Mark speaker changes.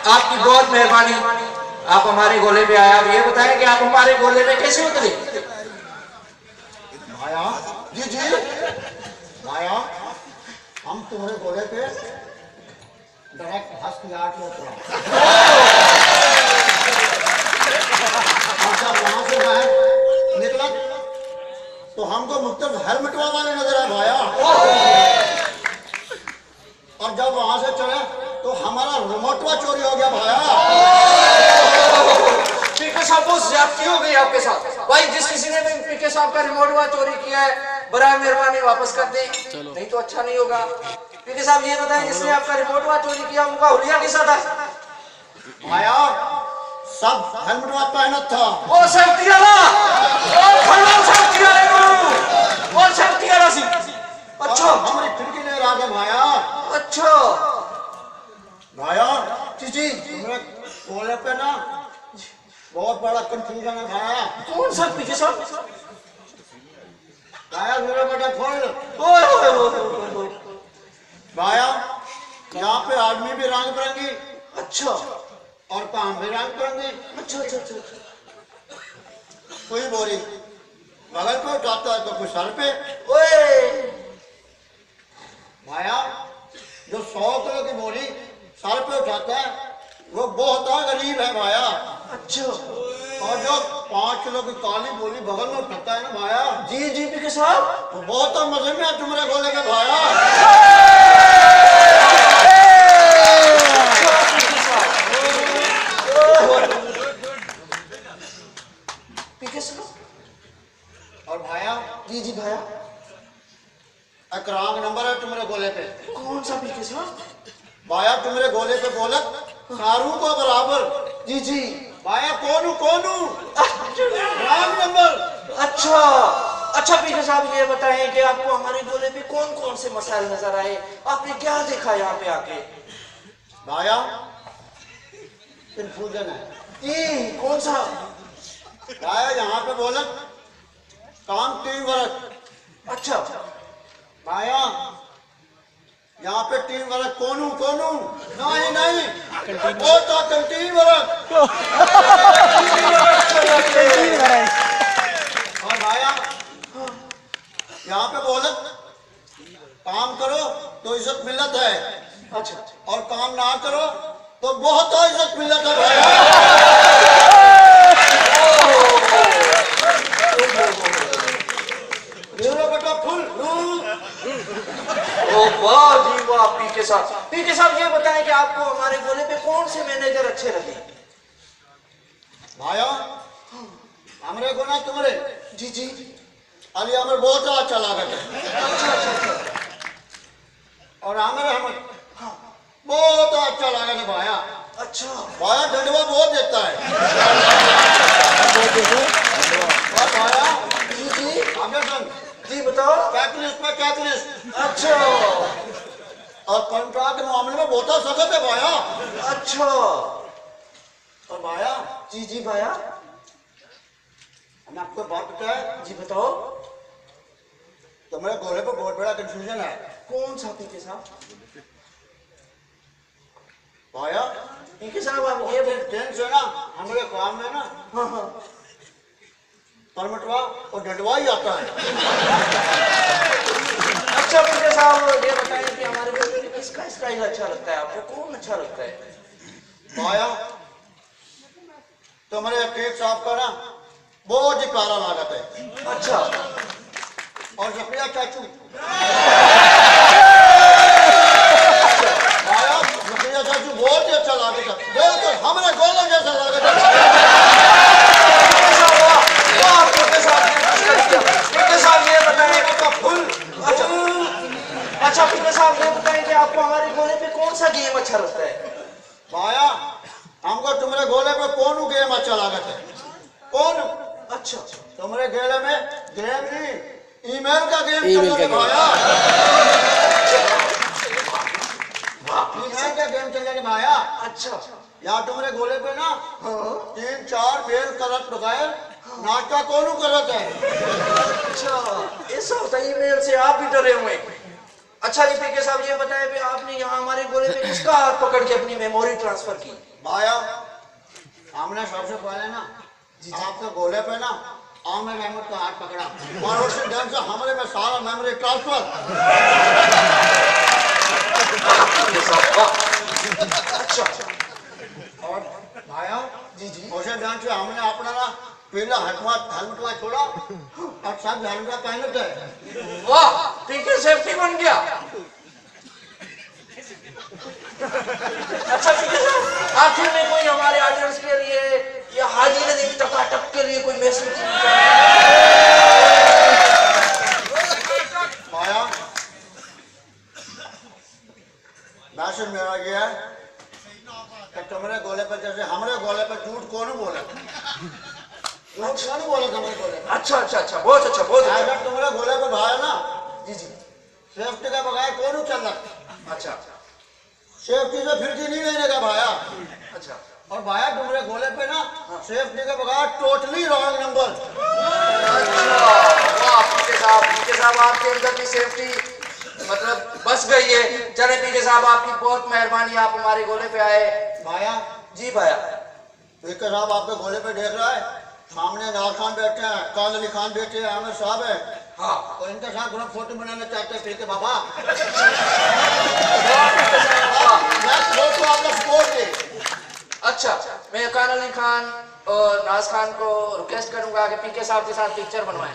Speaker 1: आपकी बहुत मेहरबानी, आप हमारे गोले पे आए। आप ये बताएं कि आप हमारे गोले में कैसे उतरे?
Speaker 2: भाया जी जी भाया, हम तुम्हारे गोले पे डायरेक्ट हंस के आके उतरा। और जब वहां से बाहर निकला तो हमको मुख्तलिफ हर मिटवा वाले नजर आए भाया। और जब वहां से चले तो हमारा रिमोटवा चोरी हो गया भाया।
Speaker 1: पीके साहब को ज्यादती हो गई आपके साथ। भाई जिस किसी ने भी पीके साहब का रिमोटवा चोरी किया है, बराए मेहरबानी वापस कर दे, नहीं तो अच्छा नहीं होगा। पीके साहब ये बताएं, जिसने आपका रिमोटवा चोरी किया उनका हुलिया किसा था?
Speaker 2: भाया सब हेलमेट वाला पहना था।
Speaker 1: ओ सेफ्टी वाला, ओ खड़ा सेफ्टी वाले को, ओ सेफ्टी वाला सी। अच्छा
Speaker 2: हमारी खिड़की ले रहा था भाया।
Speaker 1: अच्छा
Speaker 2: भाया जी तुम्हारे गोले पे ना बहुत बड़ा कंफ्यूजन है भाया।
Speaker 1: कौन सा पीके साहब?
Speaker 2: भाया मेरा बेटा खोल।
Speaker 1: ओए
Speaker 2: भाया यहाँ पे आदमी भी रंग बिरंगी
Speaker 1: अच्छा
Speaker 2: और काम भी रंग बिरंगी।
Speaker 1: अच्छा अच्छा अच्छा।
Speaker 2: कोई बोरी बगल पे उठाता है तो कोई सर पे।
Speaker 1: ओए
Speaker 2: भाया जो 100 किलो की बोरी सर पे उठाता है वो बहुत गरीब है भाया।
Speaker 1: अच्छा
Speaker 2: और जो 5 किलो की काली बोरी बगल में उठाता है ना भाया,
Speaker 1: जी जी पीके साहब,
Speaker 2: तो बहुत मजे में है तुम्हारे गोले में भाया।
Speaker 1: पीके साहब।
Speaker 2: और भाया
Speaker 1: जी जी भाया,
Speaker 2: एक रॉन्ग नंबर है तुम्हारे गोले पे।
Speaker 1: कौन सा पीके साहब?
Speaker 2: भाया तुम्हारे गोले पे बोलत सारू को बराबर।
Speaker 1: जी जी
Speaker 2: भाया कोनू कोनू रॉन्ग नंबर।
Speaker 1: अच्छा अच्छा पीके साहब ये बताएं कि आपको हमारे गोले पे कौन कौन से मसाइल नजर आए? आपने क्या देखा यहाँ पे आके?
Speaker 2: भाया कंफ्यूजन है।
Speaker 1: जी कौन सा?
Speaker 2: भाया यहाँ पे बोलत काम टीम वर्क।
Speaker 1: अच्छा
Speaker 2: भाया यहाँ पे टीम वर्क कोनू कोनू नहीं नहीं वो तो कंटीन वर्क। और भाया यहाँ पे बोलत काम करो तो इज्जत मिलत है,
Speaker 1: अच्छा
Speaker 2: और काम ना करो तो बहुत इज्जत मिलत है भाया। मेरा बेटा फुल
Speaker 1: ओ वाह जी वाह पीके साहब। पीके साहब ये बताएं कि आपको हमारे गोले पे कौन से मैनेजर अच्छे लगे?
Speaker 2: भाया हमरे को ना तुम्हारे
Speaker 1: जी जी
Speaker 2: अली हमें बहुत अच्छा लागत है।
Speaker 1: अच्छा अच्छा अच्छा
Speaker 2: और हमें हम बहुत अच्छा लागत है भाया।
Speaker 1: अच्छा
Speaker 2: भाया डंडवा बहुत देता है। और भाया
Speaker 1: जी जी
Speaker 2: हमने सुन
Speaker 1: जी बताओ।
Speaker 2: कैटलिस्ट में कैटलिस्ट
Speaker 1: अच्छा
Speaker 2: और कॉन्ट्रैक्ट के मामले में बहुत सख्त है भाया।
Speaker 1: अच्छा
Speaker 2: और भाया
Speaker 1: जी जी भाया
Speaker 2: हम आपको बात बताए,
Speaker 1: जी बताओ।
Speaker 2: तुम्हारे गोले पर बहुत बड़ा कंफ्यूजन है
Speaker 1: कौन सा पीके साहब?
Speaker 2: भाया।
Speaker 1: पीके साहब आप ये
Speaker 2: ट्रेन से ना हमारे काम में ना
Speaker 1: हाँ हाँ
Speaker 2: परमटवा और डंडवा ही आता है।
Speaker 1: अच्छा पीके साहब ये बताएं कि हमारे गोले पे किसका स्टाइल अच्छा लगता है आपको? कौन अच्छा लगता है?
Speaker 2: भाया तुम्हारे केक साहब का ना बहुत ही प्यारा लागत है।
Speaker 1: अच्छा
Speaker 2: और जफरिया चाचू भाया जफरिया चाचू बहुत ही अच्छा लागत है। देखो हमारे गोला जैसा लागत है।
Speaker 1: ये बताएं आपका फुल। अच्छा पीके साहब ये बताएं कि आपको हमारे गोले पे कौन सा गेम अच्छा लगता है?
Speaker 2: भाया हमको तुम्हारे गोले पे कौन गेम अच्छा लागत है। कौन?
Speaker 1: अच्छा
Speaker 2: तुम्हारे गेले में गेम नहीं ईमेल का गेम चल रहा है भाया। ईमेल का गेम चल रहा है भाया।
Speaker 1: अच्छा
Speaker 2: यहाँ तुम्हारे गोले पे ना 3-4 मेल करत बगैर नाश्ता कौन करत है।
Speaker 1: अच्छा ऐसा होता है ईमेल से आप भी डरे हुए? अच्छा जी पीके साहब ये बताएं भी आपने यहाँ हमारे गोले पे किसका हाथ पकड़ के अपनी मेमोरी ट्रांसफर की?
Speaker 2: भाया हमने सबसे पहले ना आपके गोले पे ना आमिर महमूद का हाथ पकड़ा और उसी ढंग से हमारे में सारा मेमोरी ट्रांसफर।
Speaker 1: अच्छा
Speaker 2: और भाया जी जी उसी ढंग से हमने अपना ना पहला हेलमेट छोड़ा और सब हेलमेट पहने थे।
Speaker 1: वाह पीके सेफ्टी बन गया। अच्छा पीके साहब आखिर में कोई हमारे ऑडियंस के लिए या हाजी नदीम टकाटक के लिए कोई मैसेज?
Speaker 2: माया मैसेज मेरा ये है कि तुम्हारे गोले पर जैसे हमारे गोले पर झूठ कौन बोले तुम्हारे गोले पर।
Speaker 1: अच्छा अच्छा अच्छा बहुत अच्छा बहुत अच्छा।
Speaker 2: अगर तुम्हारे गोले पर भाया ना जी जी सेफ्टी का बगैर कौन चल रहा।
Speaker 1: अच्छा
Speaker 2: सेफ्टी से फिर नहीं लेने का भाया।
Speaker 1: अच्छा
Speaker 2: और भाया तुम्हारे गोले पे ना सेफ्टी के बगैर टोटली रॉन्ग नंबर।
Speaker 1: अच्छा वाह पीके साहब आपके अंदर भी सेफ्टी मतलब बस गई है। चले पीके साहब आपकी बहुत मेहरबानी आप हमारे गोले पे आए।
Speaker 2: भाया
Speaker 1: जी भाया
Speaker 2: पीके साहब आपके गोले पे देख रहा है सामने नाल खान बैठे हैं कान अली खान बैठे हैं आमिर साहब है।
Speaker 1: हाँ
Speaker 2: और इनके साथ ग्रुप फोटो बनाना चाहते हैं पीके बाबा। फोटो आपका सपोर्ट दे।
Speaker 1: अच्छा मैं कान अली खान और नाज खान को रिक्वेस्ट करूंगा कि पीके साहब के साथ पिक्चर बनवाएं।